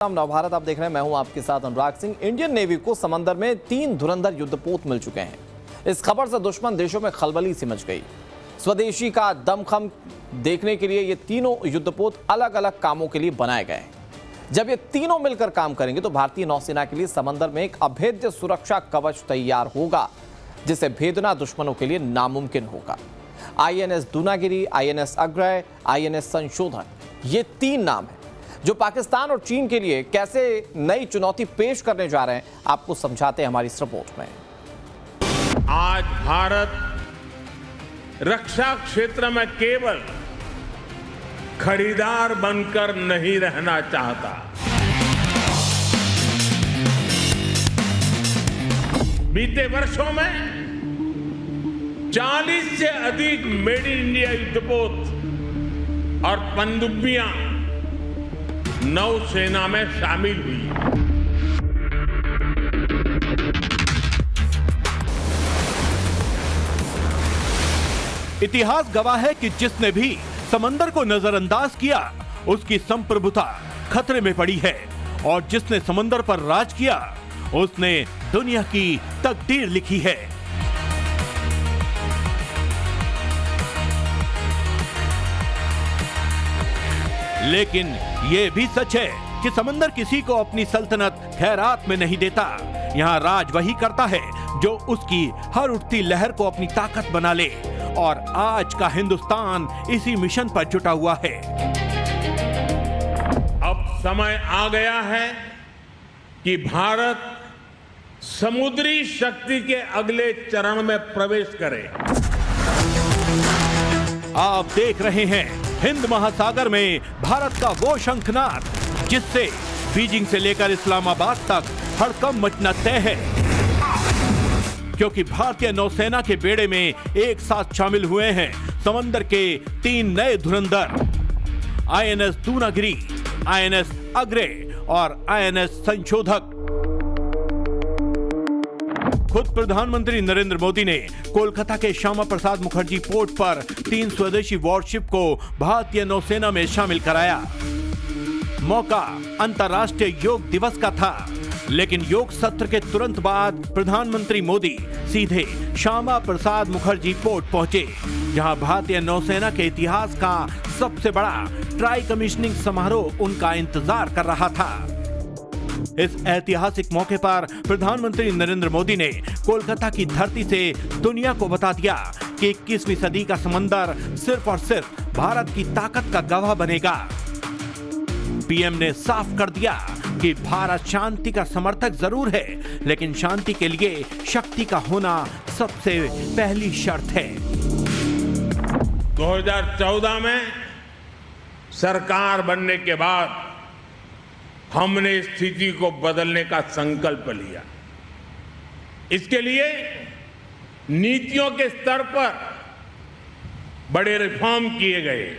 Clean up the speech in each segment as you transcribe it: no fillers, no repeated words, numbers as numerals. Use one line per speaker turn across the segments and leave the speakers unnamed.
नवभारत आप देख रहे हैं। मैं हूं आपके साथ अनुराग सिंह। इंडियन नेवी को समंदर में 3 धुरंधर युद्धपोत मिल चुके हैं। इस खबर से दुश्मन देशों में खलबली सी मच गई। स्वदेशी का दमखम देखने के लिए ये तीनों युद्धपोत अलग अलग कामों के लिए बनाए गए हैं। जब ये तीनों मिलकर काम करेंगे तो भारतीय नौसेना के लिए समंदर में एक अभेद्य सुरक्षा कवच तैयार होगा, जिसे भेदना दुश्मनों के लिए नामुमकिन होगा। INS Dunagiri, INS Agray, INS संशोधक, ये 3 नाम हैं जो पाकिस्तान और चीन के लिए कैसे नई चुनौती पेश करने जा रहे हैं, आपको समझाते हैं हमारी इस रिपोर्ट में।
आज भारत रक्षा क्षेत्र में केवल खरीदार बनकर नहीं रहना चाहता। बीते वर्षों में 40 से अधिक मेड इन इंडिया युद्धपोत और पनडुब्बियां नौसेना में शामिल हुई।
इतिहास गवाह है कि जिसने भी समंदर को नजरअंदाज किया उसकी संप्रभुता खतरे में पड़ी है, और जिसने समंदर पर राज किया उसने दुनिया की तकदीर लिखी है। लेकिन यह भी सच है कि समंदर किसी को अपनी सल्तनत खैरात में नहीं देता। यहाँ राज वही करता है जो उसकी हर उठती लहर को अपनी ताकत बना ले, और आज का हिंदुस्तान इसी मिशन पर जुटा हुआ है।
अब समय आ गया है कि भारत समुद्री शक्ति के अगले चरण में प्रवेश करे।
आप देख रहे हैं हिंद महासागर में भारत का वो शंखनाद जिससे बीजिंग से लेकर इस्लामाबाद तक हड़कंप मचना तय है, क्योंकि भारतीय नौसेना के बेड़े में एक साथ शामिल हुए हैं समंदर के 3 नए धुरंधर, INS दूनागिरी, INS अग्रय और INS संशोधक। खुद प्रधानमंत्री नरेंद्र मोदी ने कोलकाता के श्यामा प्रसाद मुखर्जी पोर्ट पर 3 स्वदेशी वॉरशिप को भारतीय नौसेना में शामिल कराया। मौका अंतर्राष्ट्रीय योग दिवस का था, लेकिन योग सत्र के तुरंत बाद प्रधानमंत्री मोदी सीधे श्यामा प्रसाद मुखर्जी पोर्ट पहुंचे, जहां भारतीय नौसेना के इतिहास का सबसे बड़ा ट्राई कमीशनिंग समारोह उनका इंतजार कर रहा था। इस ऐतिहासिक मौके पर प्रधानमंत्री नरेंद्र मोदी ने कोलकाता की धरती से दुनिया को बता दिया कि 21वीं सदी का समंदर सिर्फ और सिर्फ भारत की ताकत का गवाह बनेगा। पीएम ने साफ कर दिया कि भारत शांति का समर्थक जरूर है, लेकिन शांति के लिए शक्ति का होना सबसे पहली शर्त है।
2014 में सरकार बनने के बाद हमने स्थिति को बदलने का संकल्प लिया। इसके लिए नीतियों के स्तर पर बड़े रिफॉर्म किए गए।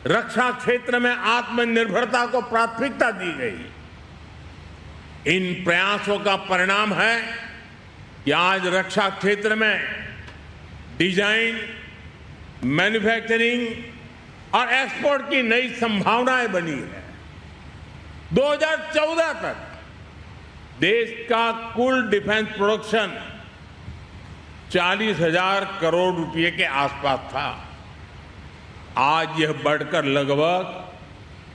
रक्षा क्षेत्र में आत्मनिर्भरता को प्राथमिकता दी गई। इन प्रयासों का परिणाम है कि आज रक्षा क्षेत्र में डिजाइन, मैन्युफैक्चरिंग और एक्सपोर्ट की नई संभावनाएं बनी है। 2014 तक देश का कुल डिफेंस प्रोडक्शन 40,000 करोड़ रुपए के आसपास था। आज यह बढ़कर लगभग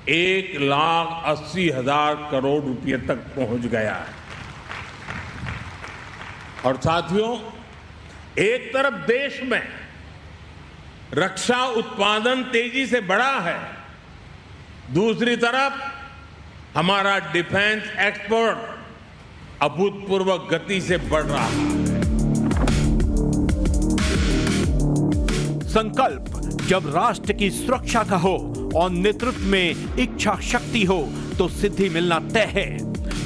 1,80,000 करोड़ रुपए तक पहुंच गया है। और साथियों, एक तरफ देश में रक्षा उत्पादन तेजी से बढ़ा है, दूसरी तरफ हमारा डिफेंस एक्सपोर्ट अभूतपूर्व गति से बढ़ रहा है।
संकल्प जब राष्ट्र की सुरक्षा का हो और नेतृत्व में इच्छा शक्ति हो तो सिद्धि मिलना तय है।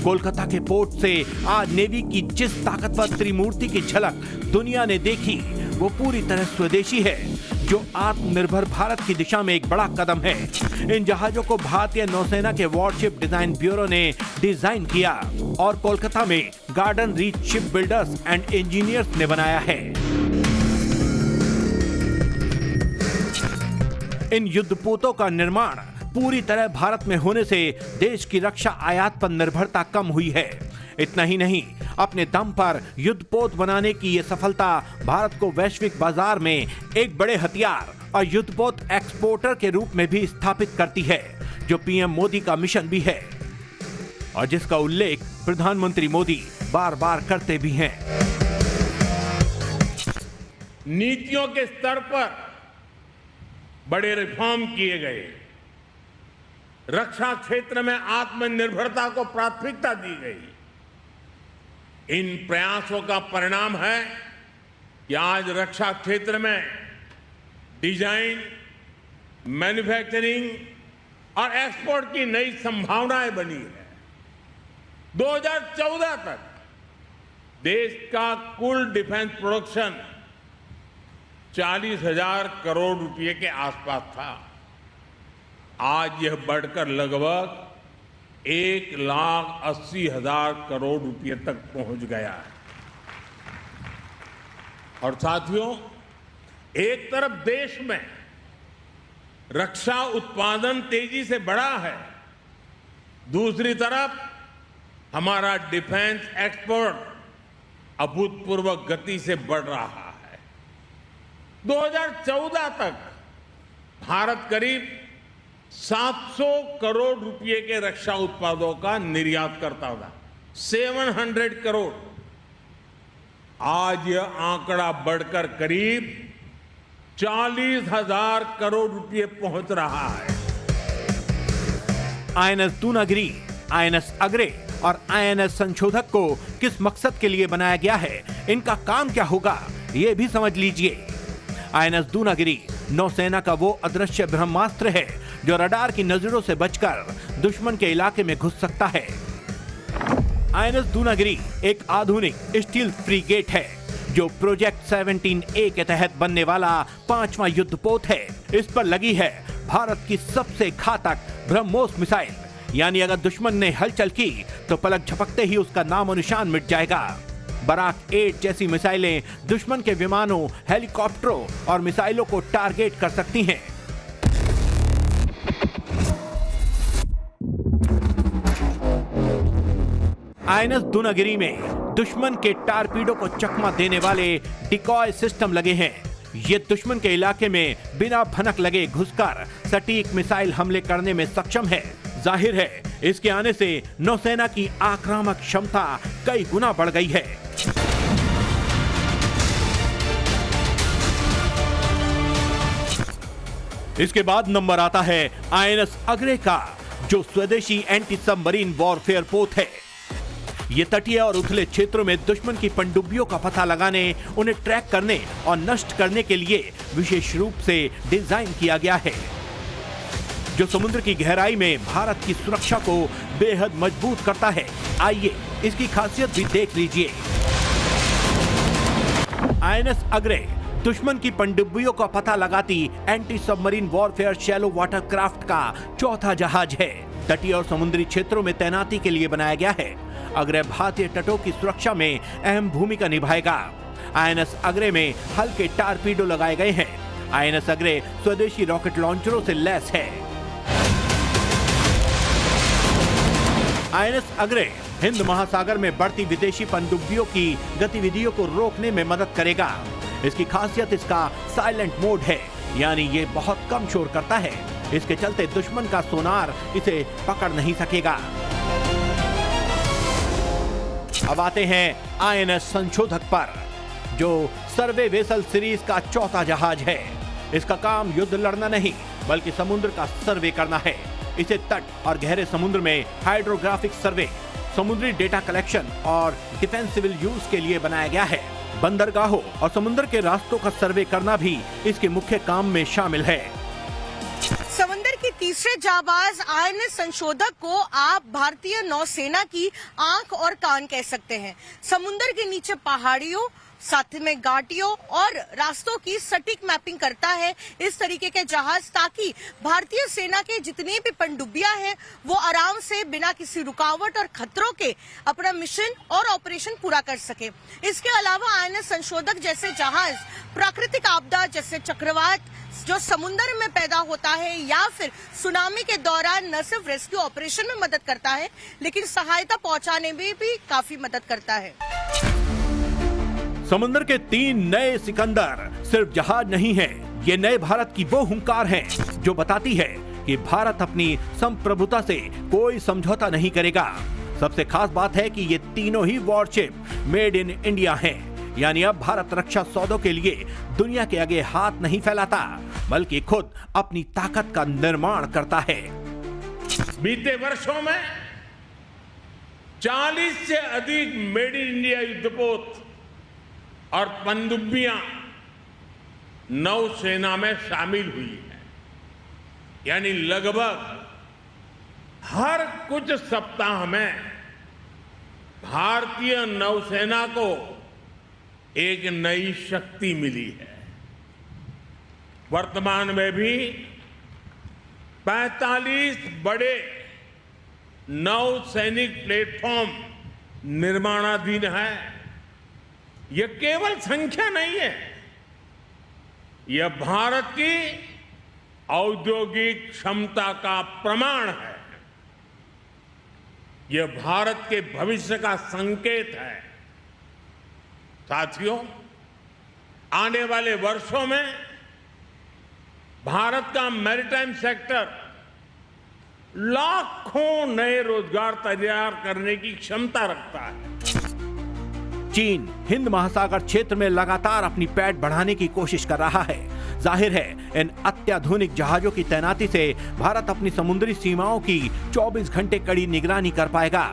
कोलकाता के पोर्ट से आज नेवी की जिस ताकतवर त्रिमूर्ति की झलक दुनिया ने देखी, वो पूरी तरह स्वदेशी है, जो आत्मनिर्भर भारत की दिशा में एक बड़ा कदम है। इन जहाजों को भारतीय नौसेना के वॉरशिप डिजाइन ब्यूरो ने डिजाइन किया और कोलकाता में garden reach ship builders and engineers ने बनाया है। इन युद्धपोतों का निर्माण पूरी तरह भारत में होने से देश की रक्षा आयात पर निर्भरता कम हुई है। इतना ही नहीं, अपने दम पर युद्धपोत बनाने की ये सफलता भारत को वैश्विक बाजार में एक बड़े हथियार और युद्धपोत एक्सपोर्टर के रूप में भी स्थापित करती है, जो पीएम मोदी का मिशन भी है और जिसका उल्लेख प्रधानमंत्री मोदी बार बार करते भी हैं।
नीतियों के स्तर पर बड़े रिफॉर्म किए गए, रक्षा क्षेत्र में आत्मनिर्भरता को प्राथमिकता दी गई। इन प्रयासों का परिणाम है कि आज रक्षा क्षेत्र में डिजाइन, मैन्युफैक्चरिंग और एक्सपोर्ट की नई संभावनाएं बनी है। 2014 तक देश का कुल डिफेंस प्रोडक्शन 40,000 करोड़ रुपए के आसपास था। आज यह बढ़कर लगभग 1,80,000 करोड़ रुपए तक पहुंच गया है। और साथियों, एक तरफ देश में रक्षा उत्पादन तेजी से बढ़ा है, दूसरी तरफ हमारा डिफेंस एक्सपोर्ट अभूतपूर्व गति से बढ़ रहा है। 2014 तक भारत करीब 700 करोड़ रुपए के रक्षा उत्पादों का निर्यात करता था, 700 करोड़। आज यह आंकड़ा बढ़कर करीब 40,000 करोड़ रुपए पहुंच रहा है।
आईएनएस दूनागिरी, आईएनएस अग्रे और आईएनएस संशोधक को किस मकसद के लिए बनाया गया है, इनका काम क्या होगा, ये भी समझ लीजिए। आईएनएस दूनागिरी नौसेना का वो अदृश्य ब्रह्मास्त्र है जो रडार की नजरों से बचकर दुश्मन के इलाके में घुस सकता है। आईएनएस दूनागिरी एक आधुनिक स्टील फ्रीगेट है जो प्रोजेक्ट 17A के तहत बनने वाला 5वां युद्धपोत है। इस पर लगी है भारत की सबसे घातक ब्रह्मोस मिसाइल, यानी अगर दुश्मन ने हलचल की तो पलक झपकते ही उसका नामो निशान मिट जाएगा। बराक 8 जैसी मिसाइलें दुश्मन के विमानों, हेलीकॉप्टरों और मिसाइलों को टारगेट कर सकती हैं। आईएनएस दूनागिरी में दुश्मन के टारपीडो को चकमा देने वाले डिकॉय सिस्टम लगे हैं। ये दुश्मन के इलाके में बिना भनक लगे घुसकर सटीक मिसाइल हमले करने में सक्षम है। जाहिर है, इसके आने से नौसेना की आक्रामक क्षमता कई गुना बढ़ गई है। इसके बाद नंबर आता है आईएनएस अग्रे का, जो स्वदेशी एंटी सबमरीन वॉरफेयर पोत है। ये तटीय और उथले क्षेत्रों में दुश्मन की पनडुब्बियों का पता लगाने, उन्हें ट्रैक करने और नष्ट करने के लिए विशेष रूप से डिजाइन किया गया है, जो समुद्र की गहराई में भारत की सुरक्षा को बेहद मजबूत करता है। आइए इसकी खासियत भी देख लीजिए। आईएनएस अग्रे दुश्मन की पनडुब्बियों का पता लगाती anti submarine warfare shallow water craft का चौथा जहाज है। तटीय और समुद्री क्षेत्रों में तैनाती के लिए बनाया गया है। अग्रे भारतीय तटों की सुरक्षा में अहम भूमिका निभाएगा। आईएनएस अग्रे में हल्के टारपीडो लगाए गए हैं। आईएनएस अग्रे स्वदेशी रॉकेट लॉन्चरों से लैस है। आईएनएस अग्रे हिंद महासागर में बढ़ती विदेशी पनडुब्बियों की गतिविधियों को रोकने में मदद करेगा। इसकी खासियत इसका साइलेंट मोड है, यानी ये बहुत कम शोर करता है। इसके चलते दुश्मन का सोनार इसे पकड़ नहीं सकेगा। अब आते हैं आईएनएस संशोधक पर, जो सर्वे वेसल सीरीज का चौथा जहाज है। इसका काम युद्ध लड़ना नहीं, बल्कि समुद्र का सर्वे करना है। इसे तट और गहरे समुद्र में हाइड्रोग्राफिक सर्वे, समुद्री डेटा कलेक्शन और डिफेंसिव यूज के लिए बनाया गया है। बंदरगाहों और समुद्र के रास्तों का सर्वे करना भी इसके मुख्य काम में शामिल है।
समंदर के तीसरे जाबाज आईएनएस संशोधक को आप भारतीय नौसेना की आंख और कान कह सकते हैं। समुद्र के नीचे पहाड़ियों, साथ में घाटियों और रास्तों की सटीक मैपिंग करता है इस तरीके के जहाज, ताकि भारतीय सेना के जितनी भी पनडुब्बियां हैं वो आराम से बिना किसी रुकावट और खतरों के अपना मिशन और ऑपरेशन पूरा कर सके। इसके अलावा आईएनएस संशोधक जैसे जहाज प्राकृतिक आपदा जैसे चक्रवात जो समुद्र में पैदा होता है या फिर सुनामी के दौरान न सिर्फ रेस्क्यू ऑपरेशन में मदद करता है, लेकिन सहायता पहुंचाने में भी काफी मदद करता है।
समुद्र के 3 नए सिकंदर सिर्फ जहाज नहीं है, ये नए भारत की वो हुंकार है जो बताती है कि भारत अपनी संप्रभुता से कोई समझौता नहीं करेगा। सबसे खास बात है कि ये तीनों ही वॉरशिप मेड इन इंडिया हैं। यानी अब भारत रक्षा सौदों के लिए दुनिया के आगे हाथ नहीं फैलाता, बल्कि खुद अपनी ताकत का निर्माण करता है।
बीते वर्षों में 40 से अधिक मेड इन इंडिया युद्धपोत और पनडुब्बियां नौसेना में शामिल हुई है। यानी लगभग हर कुछ सप्ताह में भारतीय नौसेना को एक नई शक्ति मिली है। वर्तमान में भी 45 बड़े नौसैनिक प्लेटफॉर्म निर्माणाधीन है। यह केवल संख्या नहीं है, यह भारत की औद्योगिक क्षमता का प्रमाण है। यह भारत के भविष्य का संकेत है। साथियों, आने वाले वर्षों में भारत का मैरीटाइम सेक्टर लाखों नए रोजगार तैयार करने की क्षमता रखता है।
चीन हिंद महासागर क्षेत्र में लगातार अपनी पैठ बढ़ाने की कोशिश कर रहा है। जाहिर है इन अत्याधुनिक जहाजों की तैनाती से भारत अपनी समुद्री सीमाओं की 24 घंटे कड़ी निगरानी कर पाएगा।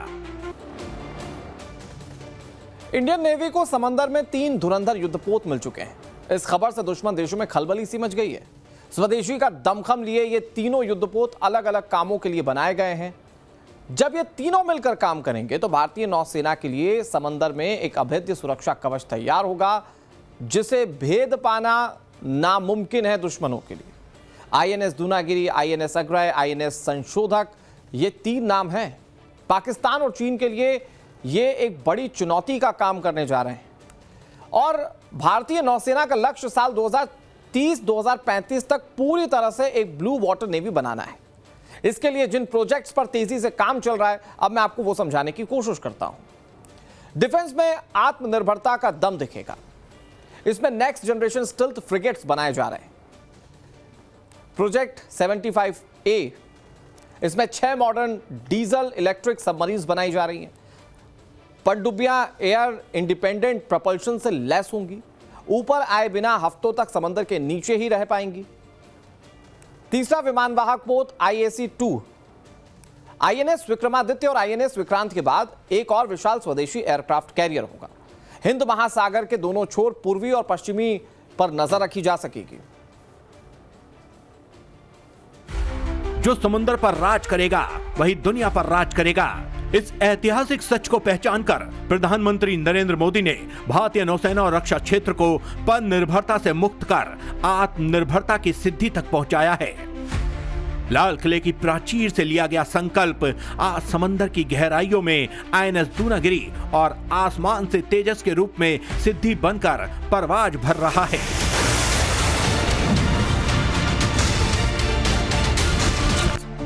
इंडियन नेवी को समंदर में 3 धुरंधर युद्धपोत मिल चुके हैं। इस खबर से दुश्मन देशों में खलबली सी मच गई है। स्वदेशी का दमखम लिए ये तीनों युद्धपोत अलग अलग कामों के लिए बनाए गए हैं। जब ये तीनों मिलकर काम करेंगे तो भारतीय नौसेना के लिए समंदर में एक अभेद्य सुरक्षा कवच तैयार होगा, जिसे भेद पाना नामुमकिन है दुश्मनों के लिए। INS Dunagiri, INS Agray, INS संशोधक, ये 3 नाम हैं। पाकिस्तान और चीन के लिए ये एक बड़ी चुनौती का काम करने जा रहे हैं और भारतीय नौसेना का लक्ष्य साल 2030-2035 तक पूरी तरह से एक ब्लू वाटर नेवी बनाना है। इसके लिए जिन प्रोजेक्ट्स पर तेजी से काम चल रहा है, अब मैं आपको वो समझाने की कोशिश करता हूं। डिफेंस में आत्मनिर्भरता का दम दिखेगा। इसमें नेक्स्ट जनरेशन स्टिल्थ फ्रिगेट्स बनाए जा रहे हैं। प्रोजेक्ट 75A, इसमें 6 मॉडर्न डीजल इलेक्ट्रिक सबमरीन्स बनाई जा रही हैं। पनडुब्बियां एयर इंडिपेंडेंट प्रपल्शन से लैस होंगी, ऊपर आए बिना हफ्तों तक समंदर के नीचे ही रह पाएंगी। तीसरा विमानवाहक पोत IAC-2, आईएनएस विक्रमादित्य और आईएनएस विक्रांत के बाद एक और विशाल स्वदेशी एयरक्राफ्ट कैरियर होगा। हिंद महासागर के दोनों छोर पूर्वी और पश्चिमी पर नजर रखी जा सकेगी।
जो समुद्र पर राज करेगा वही दुनिया पर राज करेगा। इस ऐतिहासिक सच को पहचानकर प्रधानमंत्री नरेंद्र मोदी ने भारतीय नौसेना और रक्षा क्षेत्र को पन निर्भरता से मुक्त कर आत्मनिर्भरता की सिद्धि तक पहुंचाया है। लाल किले की प्राचीर से लिया गया संकल्प आज समंदर की गहराइयों में आईएनएस दूनागिरी और आसमान से तेजस के रूप में सिद्धि बनकर परवाज भर रहा है।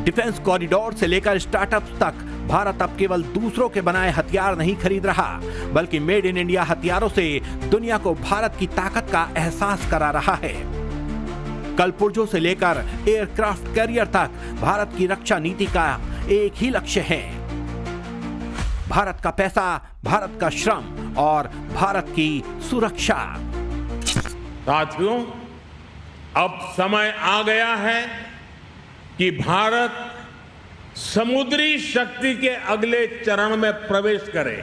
डिफेंस कॉरिडोर से लेकर स्टार्टअप्स तक भारत अब केवल दूसरों के बनाए हथियार नहीं खरीद रहा, बल्कि मेड इन इंडिया हथियारों से दुनिया को भारत की ताकत का एहसास करा रहा है। कलपुर्जों से लेकर एयरक्राफ्ट कैरियर तक भारत की रक्षा नीति का एक ही लक्ष्य है, भारत का पैसा, भारत का श्रम और भारत की सुरक्षा।
साथियों, अब समय आ गया है कि भारत समुद्री शक्ति के अगले चरण में प्रवेश करे।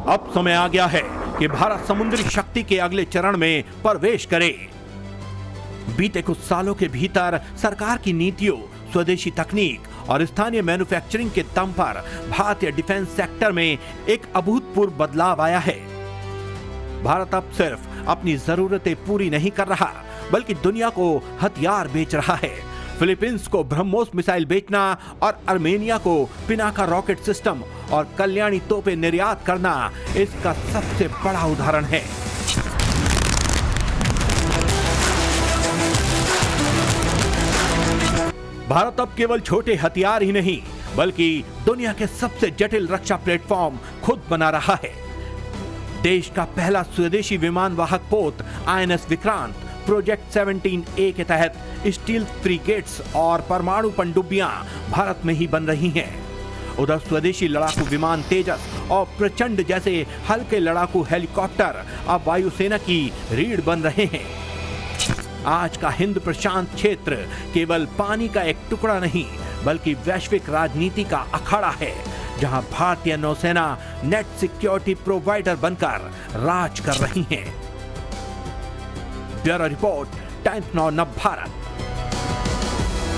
अब समय आ गया है कि भारत समुद्री शक्ति के अगले चरण में प्रवेश करे। बीते कुछ सालों के भीतर सरकार की नीतियों, स्वदेशी तकनीक और स्थानीय मैन्युफैक्चरिंग के दम पर भारतीय डिफेंस सेक्टर में एक अभूतपूर्व बदलाव आया है। भारत अब सिर्फ अपनी जरूरतें पूरी नहीं कर रहा, बल्कि दुनिया को हथियार बेच रहा है। फिलीपींस को ब्रह्मोस मिसाइल बेचना और आर्मेनिया को पिनाका रॉकेट सिस्टम और कल्याणी तोपें निर्यात करना इसका सबसे बड़ा उदाहरण है। भारत अब केवल छोटे हथियार ही नहीं, बल्कि दुनिया के सबसे जटिल रक्षा प्लेटफॉर्म खुद बना रहा है। देश का पहला स्वदेशी विमान वाहक पोत INS विक्रांत प्रोजेक्ट 17A के तहत स्टील फ्रीगेट्स और परमाणु पनडुब्बियां भारत में ही बन रही हैं। उधर स्वदेशी लड़ाकू विमान तेजस और प्रचंड जैसे हल्के लड़ाकू हेलीकॉप्टर अब वायुसेना की रीढ़ बन रहे हैं। आज का हिंद प्रशांत क्षेत्र केवल पानी का एक टुकड़ा नहीं, बल्कि वैश्विक राजनीति का अखाड़ा है, जहां भारतीय नौसेना नेट सिक्योरिटी प्रोवाइडर बनकर राज कर रही है। ब्यूरो रिपोर्ट, टाइम्स नाउ नव भारत।